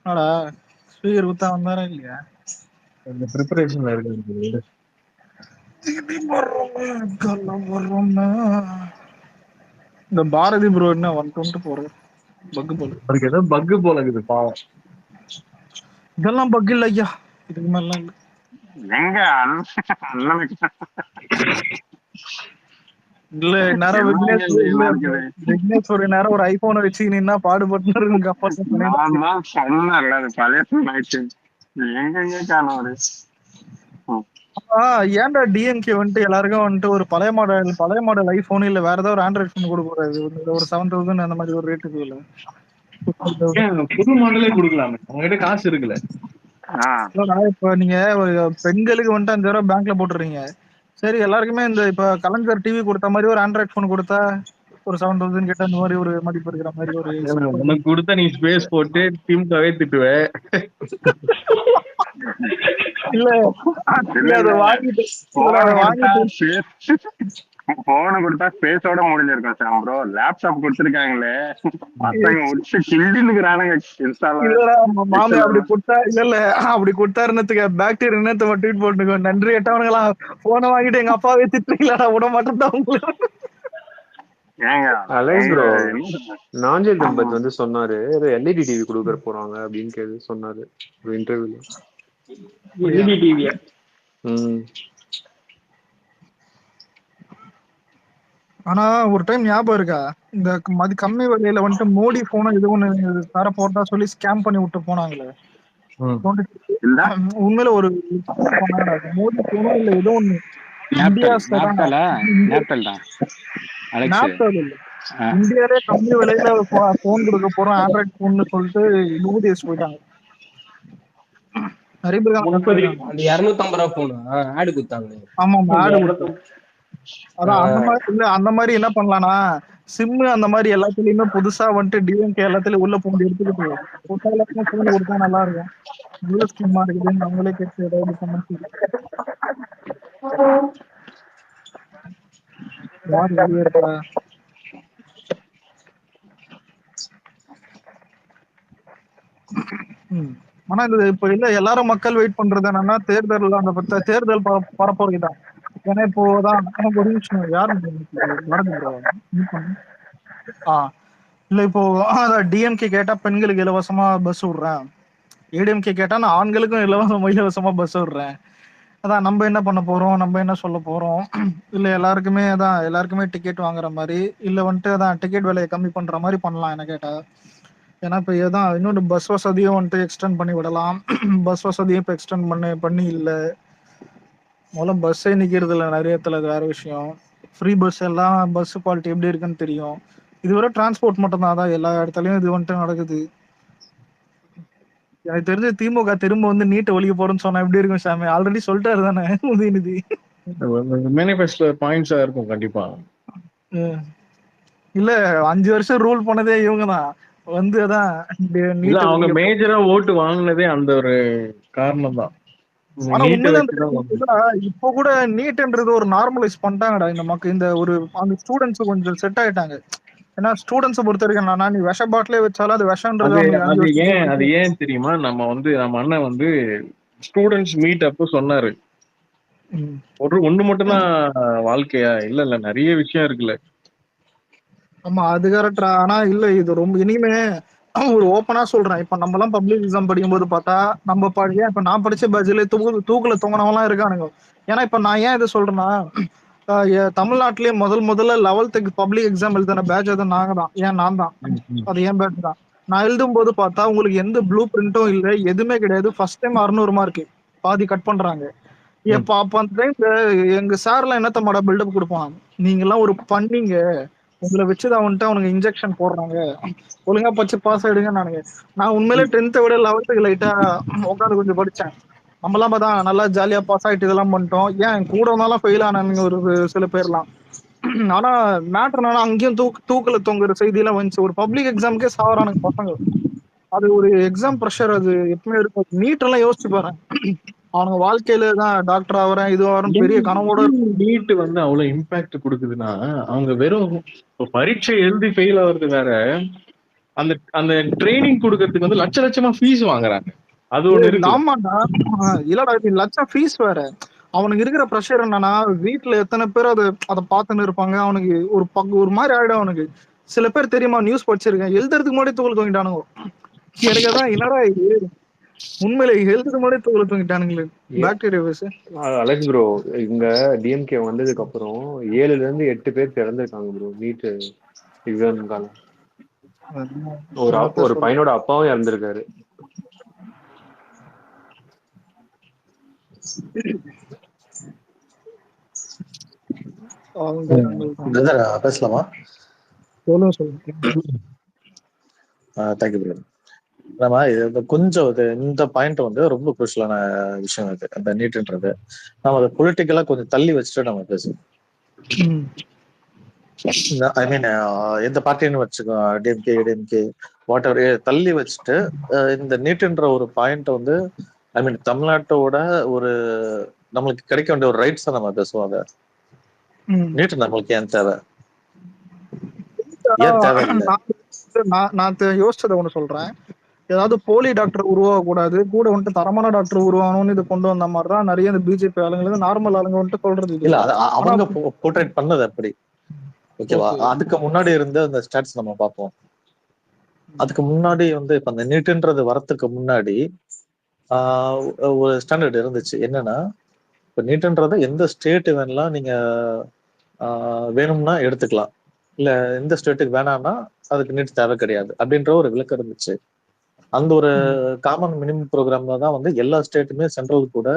ஆடா ஸ்பீக்கர் குத்தா வந்தாரா இல்லையா? இந்த ப்ரிப்பரேஷன்ல இருக்கு. இந்த பாரதி ப்ரோ என்ன 124 பக் போல, அதுக்கு ஏதோ பக் போல இருக்குது பாவம். இதெல்லாம் பக் இல்ல ஐயா, இதுக்கு மேலாம் இல்ல. எங்க இல்ல நேரம் விக்னேஷ் ஒரு நேரம் ஒரு ஐபோனை வச்சு நின்னா பாடுபட்டு ஏன்டா டிஎம்கே வந்துட்டு எல்லாருக்கும் வந்துட்டு ஒரு பழைய மாடல் ஐபோன் இல்ல வேற ஏதாவது ஒரு ஆண்ட்ராய்ட் போன் கொடுக்கூடாது? ஒரு 7000 அந்த மாதிரி ஒரு ரேட்டுக்கு இல்ல புது மாடலே கொடுக்கலாமே, அவங்ககிட்ட காசு இருக்குல்ல. இப்ப நீங்க பெண்களுக்கு வந்துட்டு 5000 ரூபாய் பேங்க்ல போட்டுறீங்க, சரி எல்லாருக்குமே இந்த இப்ப கலைஞர் டிவி கொடுத்த மாதிரி ஒரு ஆண்ட்ராய்ட் போன் கொடுத்தா ஒரு 7000 கிட்ட அந்த மாதிரி ஒரு மதிப்பு இருக்கிற மாதிரி ஒரு உனக்கு கொடுத்தா நீ ஸ்பேஸ் போட்டு திமுகவே திட்டுவ. இல்ல அதை வாங்கிட்டு போன கொடுத்தா ஸ்பேஸோட முடிஞ்சிருக்கோம் சார் ப்ரோ. லேப்டாப் கொடுத்துருக்காங்களே பசங்க முடிச்சு கிண்டினுக்குறானுங்க. மாமி அப்படி கொடுத்தா இல்ல அப்படி கொடுத்தாருன்னதுக்கு பாக்டீரியா என்னத்தை ட்வீட் போட்டுக்கோ, நன்றி எட்டவனுங்களா போனை வாங்கிட்டு எங்க அப்பாவே திட்டுறீங்களா? விட மாட்டேன் உங்களுக்கு. ஏங்க அலைஸ் ஏங்க ப்ரோ என்ன நாஞ்சில் ஆமா. தம்பத் வந்து சொன்னாரு ஏதோ எல்இடி டிவி கொடுக்க போறாங்க அப்படின்னு சொன்னாரு ஒரு இன்டர்வியூல. அப்படியா? எல்இடி டிவியா? ஆனா ஒரு டைம் ஞாபகம் இருக்கா, இந்த கம்மி விலையில வந்துட்டு மோடி போனை இது ஒண்ணு தர போறதா சொல்லி ஸ்கேம் பண்ணி விட்டு போனாங்களே. இல்ல உண்மையில ஒரு போனாங்கடா. மோடி போனோ இல்ல ஏதோ ஒண்ணு இந்தியா நாப்டல் தான் அலெக்ஸ். நாப்டால் இல்ல, இந்தியாலே கம்மி விலையில போன் கொடுக்க போறோம் ஆண்ட்ராய்ட் போன்னு சொல்லிட்டு யூடிஎஸ் போயிட்டாங்க. நிறைய பேர் அந்த 250 ரூபா போனா ஆடு குத்தாங்க. ஆமா ஆடு கொடுத்தாங்க. அதான் அந்த மாதிரி இல்ல, அந்த மாதிரி என்ன பண்ணலாம்னா சிம் அந்த மாதிரி எல்லாத்துலயுமே புதுசா வந்துட்டு டிஎம்கே எல்லாத்துலயும் உள்ள போன் எடுத்துக்கிட்டு எல்லாத்துக்கும் போன் கொடுத்தா நல்லா இருக்கும். நல்ல ஸ்கீமா இருக்குதுன்னு அவங்களே கேட்டு ஏதாவது பண்ணி யார் வெளியே இருக்கா. ஆனா இது இப்ப இல்ல எல்லாரும் மக்கள் வெயிட் பண்றது என்னன்னா தேர்தல் அந்த தேர்தல் பரப்புரைதான். ஏன்னா இப்போதான் ஒரு நிமிஷம் யாரு இல்ல இப்போ டிஎம்கே கேட்டா பெண்களுக்கு இலவசமா பஸ் விடுறேன், ஏடிஎம்கே கேட்டா நான் ஆண்களுக்கும் இலவசமா பஸ் விடுறேன். அதான் நம்ம என்ன பண்ண போறோம், நம்ம என்ன சொல்ல போறோம். இல்ல எல்லாருக்குமே டிக்கெட் வாங்குற மாதிரி இல்ல வந்துட்டு அதான் டிக்கெட் விலையை கம்மி பண்ற மாதிரி பண்ணலாம் என்ன கேட்டா. ஏன்னா இப்போ ஏதான் இன்னொன்று பஸ் வசதியும் வந்துட்டு எக்ஸ்டெண்ட் பண்ணி விடலாம். பஸ் வசதியும் இப்போ எக்ஸ்டெண்ட் பண்ணி இல்லை. முதல்ல பஸ்ஸே நிற்கிறது இல்லை நிறைய இடத்துல, அது வேற விஷயம். ஃப்ரீ பஸ் எல்லாம் பஸ் குவாலிட்டி எப்படி இருக்குன்னு தெரியும். இதுவரை டிரான்ஸ்போர்ட் மட்டும்தான், அதான் எல்லா இடத்துலையும் இது வந்துட்டு நடக்குது. எனக்கு தெரிஞ்ச திமுக திரும்ப வந்து நீட்டை ஒழிக்க போறேன்னு சொன்னா எப்படி இருக்கும் சாமி? ஆல்ரெடி சொல்லிட்டாரு தானே உதயநிதி. மேனிஃபெஸ்டோ பாயிண்ட்ஸா இருக்கும் கண்டிப்பா. இல்ல 5 வருஷம் ரூல் பண்ணதே இவங்க தான் வந்து அதான் அவங்க மேஜரா ஓட்டு வாங்கினதே அந்த ஒரு காரணம் தான். ஆனா உண்மையில இப்ப கூட நீட்ன்றது ஒரு நார்மலைஸ் பண்ணிட்டாங்கடா இந்த மக்கள். இந்த ஒரு அந்த ஸ்டூடெண்ட்ஸ் கொஞ்சம் செட் ஆயிட்டாங்க. ஏன்னா ஸ்டூடெண்ட்ஸ் பொறுத்த வரைக்கும் நீ விஷ பாட்டிலே வச்சாலும் அது விஷம்ன்றது அது ஏன் தெரியுமா? நம்ம அண்ணன் வந்து ஸ்டூடெண்ட்ஸ் மீட் அப்போ சொன்னாரு, ஒண்ணு மட்டும்தான் வாழ்க்கையா? இல்ல நிறைய விஷயம் இருக்குல்ல. ஆமா அது கரெக்டா. ஆனா இல்ல இது ரொம்ப இனிமே ஒரு ஓப்பனா சொல்றேன். இப்ப நம்ம எல்லாம் பப்ளிக் எக்ஸாம் படிக்கும் போது பார்த்தா நம்ம இப்ப நான் படிச்ச பேட்ச்ல தூக்குல தொங்கினவெல்லாம் இருக்கானுங்க. ஏன்னா இப்ப நான் ஏன் இதை சொல்றேன்னா தமிழ்நாட்டிலேயே முதல்ல 11th பப்ளிக் எக்ஸாம் எழுதின பேட்ச் அது நாங்க தான். நான் தான், அது ஏன் பேட்ச் தான். நான் எழுதும் போது பார்த்தா உங்களுக்கு எந்த ப்ளூ பிரிண்டும் இல்லை, எதுவுமே கிடையாது. ஃபர்ஸ்ட் டைம் 600 மார்க் பாதி கட் பண்றாங்க. அப்ப அந்த டைம்ல எங்க சார்லாம் என்னத்த மாட பில்டப் கொடுப்பான், நீங்க எல்லாம் ஒரு பண்ணீங்க, உங்களை வச்சுதான் வந்துட்டு அவனுக்கு இன்ஜெக்ஷன் போடுறாங்க, ஒழுங்கா படிச்சு பாஸ் ஆயிடுங்க. நான் உண்மையிலே 10th விட 11th லைட்டா உட்காந்து கொஞ்சம் படிச்சேன். நம்மளாம் பார்த்தா நல்லா ஜாலியா பாஸ் ஆயிட்டு இதெல்லாம் பண்ணிட்டோம். ஏன் கூட இருந்தாலும் ஃபெயில் ஆனானுங்க ஒரு சில பேர்லாம். ஆனா மேட்டர் என்னன்னா அங்கேயும் தூக்குல தொங்குற செய்தி எல்லாம் வந்துச்சு. ஒரு பப்ளிக் எக்ஸாமுக்கே சாவறானுங்க பசங்க. அது ஒரு எக்ஸாம் ப்ரெஷர், அது எப்பவுமே இருக்கும். நீட் எல்லாம் யோசிச்சு பாரு, அவனுங்க வாழ்க்கையில தான் டாக்டர் ஆகிறேன் இது ஆகிறேன் பெரிய கனவோட. நீட் வந்து அவ்வளவு இம்பாக்ட் கொடுக்குதுன்னா அவங்க வெறும் பரீட்சை எழுதி ஃபெயில் ஆகுறது வேற, அந்த அந்த ட்ரைனிங் கொடுக்கறதுக்கு வந்து லட்சமா ஃபீஸ் வாங்குறாங்க. அது ஒண்ணு இருக்கு. ஆமாண்டா, இல்லடா இது லட்சம் ஃபீஸ் வேற. அவனுக்கு இருக்கிற ப்ரெஷர் என்னன்னா வீட்டுல எத்தனை பேர் அதை பார்த்துன்னு இருப்பாங்க. அவனுக்கு ஒரு மாதிரி ஆயிடும். அவனுக்கு சில பேர் தெரியுமா, நியூஸ் படிச்சிருக்கேன், எழுதுறதுக்கு முன்னாடி தூக்கல் தூங்கிட்டானுங்க. எனக்கு அதான் என்னடா இது உண்மையில எழுதுறதுக்கு முன்னாடி தூக்கல் தூங்கிட்டானுங்களே பாக்டீரியா வைரஸ். அலெக்ஸ் ப்ரோ இங்க டிஎம்கே வந்ததுக்கு அப்புறம் 7ல இருந்து 8 பேர் இறந்திருக்காங்க ப்ரோ நீட் எக்ஸாமுக்கான. ஒரு பையனோட அப்பாவும் இறந்திருக்காரு. பேசலாமா? தேங்க்யூ. நம்ம இது கொஞ்சம் இந்த பாயிண்ட் வந்து ரொம்ப குரூஷியலான விஷயம் அது, அந்த நீட்ன்றது. நம்ம அதை பொலிட்டிக்கலா கொஞ்சம் தள்ளி வச்சுட்டு நம்ம பேசுவோம். ஐ மீன் எந்த பார்ட்டின்னு வச்சுக்கோ, டிஎம்கே ஏடிஎம்கே வாட் எவர் தள்ளி வச்சுட்டு இந்த நீட்ன்ற ஒரு பாயிண்ட் வந்து ஐ மீன் தமிழ்நாட்டோட ஒரு நம்மளுக்கு கிடைக்க வேண்டிய ஒரு ரைட்ஸை நம்ம பேசுவோம். அதை நீட் நம்மளுக்கு ஏன் தேவை, ஏன் தேவை இல்லை? நான் யோசிச்சதை ஒண்ணு சொல்றேன். ஏதாவது போலி டாக்டர் உருவாகக்கூடாது, கூட வந்துட்டு தரமான டாக்டர் உருவாகணும்னு இது கொண்டு வந்த மாதிரிதான் நிறைய இந்த பிஜேபி ஆளுங்க நார்மல் ஆளுங்க வந்துட்டு சொல்றது. இல்ல அவங்க போர்ட்ரேட் பண்ணது அப்படி ஓகேவா? அதுக்கு முன்னாடி இருந்த அந்த ஸ்டாட்ஸ் நம்ம பார்ப்போம். அதுக்கு முன்னாடி வந்து இப்ப அந்த நீட்ன்றது வரத்துக்கு முன்னாடி ஒரு ஸ்டாண்டர்ட் இருந்துச்சு. என்னன்னா, இப்ப நீட்ன்றது எந்த ஸ்டேட் வேணலாம் நீங்க வேணும்னா எடுத்துக்கலாம், இல்ல எந்த ஸ்டேட்டுக்கு வேணாம்னா அதுக்கு நீட் தேவை கிடையாது அப்படின்ற ஒரு விளக்கம் இருந்துச்சு. அந்த ஒரு காமன் மினிமம் ப்ரோக்ராம்ல தான் வந்து எல்லா ஸ்டேட்டுமே சென்ட்ரல் கூட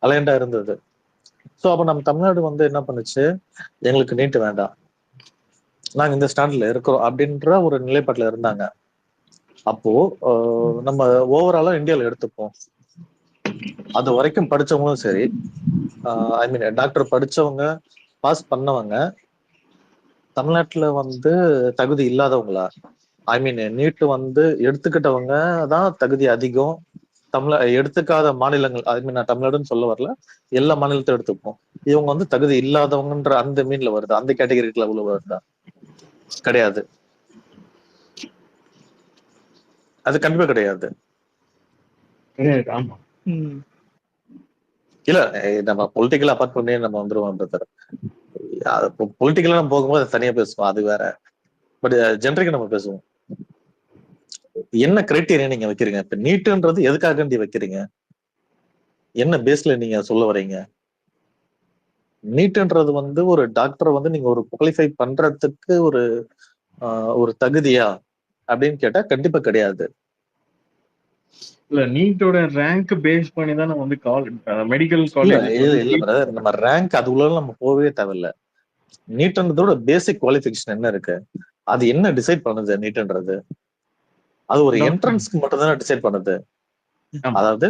அலைண்டா இருந்தது. ஸோ அப்ப நம்ம தமிழ்நாடு வந்து என்ன பண்ணுச்சு, எங்களுக்கு நீட் வேண்டாம், நாங்க இந்த ஸ்டாண்ட்ல இருக்கிறோம் அப்படின்ற ஒரு நிலைப்பாட்டுல இருந்தாங்க. அப்போ நம்ம ஓவராலா இந்தியாவில் எடுத்துப்போம், அது வரைக்கும் படிச்சவங்களும் சரி, ஐ மீன் டாக்டர் படிச்சவங்க பாஸ் பண்ணவங்க தமிழ்நாட்டுல வந்து தகுதி இல்லாதவங்களா? ஐ மீன் நீட் வந்து எடுத்துக்கிட்டவங்க தான் தகுதி அதிகம். எடுத்துக்காத மாநிலங்கள், ஐ மீன் நான் தமிழ்நாடுன்னு சொல்ல வரல, எல்லா மாநிலத்தையும் எடுத்துப்போம். இவங்க வந்து தகுதி இல்லாதவங்கன்ற அந்த மீன்ல வருது, அந்த கேட்டகரிக்குள்ள உள்ள வருதா? கிடையாது, அது கண்டிப்பா கிடையாது. ஆமா. இல்ல நம்ம பொலிட்டிக்கல் அப்பார்ட் பண்ணி நம்ம வந்துருவோம். பொலிட்டிக்கலா நம்ம போகும்போது தனியா பேசுவோம், அது வேற. பட் ஜென்ரிக்கா நம்ம பேசுவோம். என்ன கிரைட்டீரியா நீங்க வைக்கிறீங்க? இப்ப நீட்ன்றது எதுக்காக வைக்கிறீங்க? என்ன பேஸ்ல நீங்க சொல்ல வரீங்க? நீட்ன்றது வந்து ஒரு டாக்டரை வந்து நீங்க ஒரு குவாலிஃபை பண்றதுக்கு ஒரு தகுதியா அப்படின்னு கேட்டா கண்டிப்பா கிடையாது. இல்ல நீட்டோட ரேங்க் பேஸ் பண்ணி தான் நம்ம வந்து மெடிக்கல் காலேஜ் இல்ல பிரதர், நம்ம ரேங்க் அது உள்ள நம்ம போகவே தேவையில்ல. நீட்ன்றதோட பேசிக் குவாலிஃபிகேஷன் என்ன இருக்கு, அது என்ன டிசைட் பண்ணுது? நீட்ன்றது அது ஒரு என்ட்ரன்ஸ்க்கு மட்டும் தானே டிசைட் பண்ணுது. அதாவது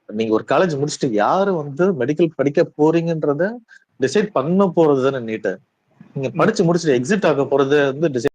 நீங்க ஒரு காலேஜ் முடிச்சுட்டு யாரு வந்து மெடிக்கல் படிக்க போறீங்கன்றத டிசைட் பண்ண போறது தானே நீட். நீங்க படிச்சு முடிச்சுட்டு எக்ஸிட் ஆக போறது வந்து டிசைட்